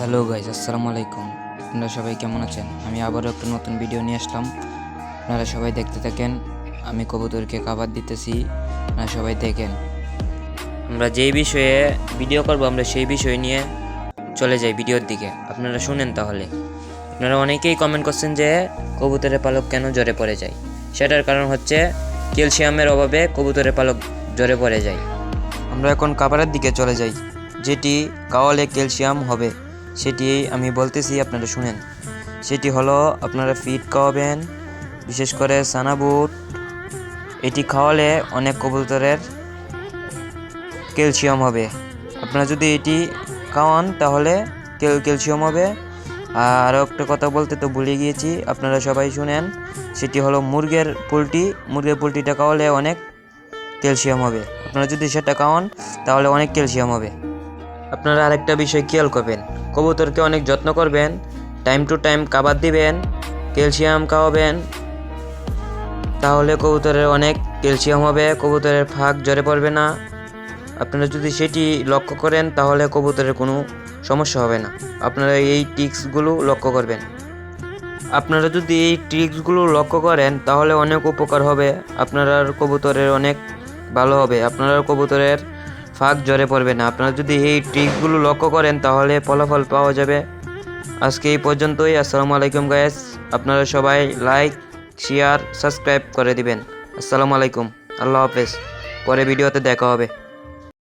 Hello guys, আসসালামু আলাইকুম। আপনারা সবাই কেমন আছেন? আমি আবারও একটা নতুন ভিডিও নিয়ে আসলাম। আপনারা সবাই দেখতে থাকেন। আমি কবুতরকে খাবার দিতেছি, আপনারা সবাই দেখেন। আমরা যেই বিষয়ে ভিডিও করব আমরা সেই বিষয় নিয়ে চলে যাই ভিডিওর দিকে। আপনারা শুনেন তাহলে। আপনারা অনেকেই কমেন্ট করছেন যে কবুতরের পালক কেন জ্বরে পড়ে যায়। সেটার কারণ হচ্ছে ক্যালসিয়ামের অভাবে কবুতরের পালক জ্বরে পড়ে যায়। আমরা এখন খাবারের দিকে চলে যাই, যেটি খাওয়ালে ক্যালসিয়াম হবে সেটি আমি বলতেছি, আপনারা শুনেন। সেটি হলো আপনারা ফিড খাওয়াবেন, বিশেষ করে সানা বুট। এটি খাওয়ালে অনেক কবুতরের ক্যালসিয়াম হবে। আপনারা যদি এটি খাওয়ান তাহলে ক্যালসিয়াম হবে। আর একটা কথা বলতে তো ভুলে গিয়েছি, আপনারা সবাই শুনেন। সেটি হলো মুরগির পোলট্রিটা খাওয়ালে অনেক ক্যালসিয়াম হবে। আপনারা যদি সেটা খাওয়ান তাহলে অনেক ক্যালসিয়াম হবে। আপনারা আরেকটা বিষয় খেয়াল করবেন, কবুতরকে অনেক যত্ন করবেন, টাইম টু টাইম খাবার দিবেন, ক্যালসিয়াম খাওয়াবেন, তাহলে কবুতরের অনেক ক্যালসিয়াম হবে, কবুতরের ফাঁক জ্বরে পড়বে না। আপনারা যদি সেটি লক্ষ্য করেন তাহলে কবুতরের কোনো সমস্যা হবে না। আপনারা এই ট্রিক্সগুলো লক্ষ্য করবেন। আপনারা যদি এই ট্রিক্সগুলো লক্ষ্য করেন তাহলে অনেক উপকার হবে, আপনার কবুতরের অনেক ভালো হবে, আপনার কবুতরের ফাঁক জ্বরে পড়বে না। আপনারা যদি এই ট্রিক্সগুলো লক্ষ্য করেন তাহলে ফলাফল পাওয়া যাবে। আজকে এই পর্যন্তই। আসসালামু আলাইকুম গাইস। আপনারা সবাই লাইক, শেয়ার, সাবস্ক্রাইব করে দিবেন। আসসালামু আলাইকুম, আল্লাহ হাফেজ। পরে ভিডিওতে দেখা হবে।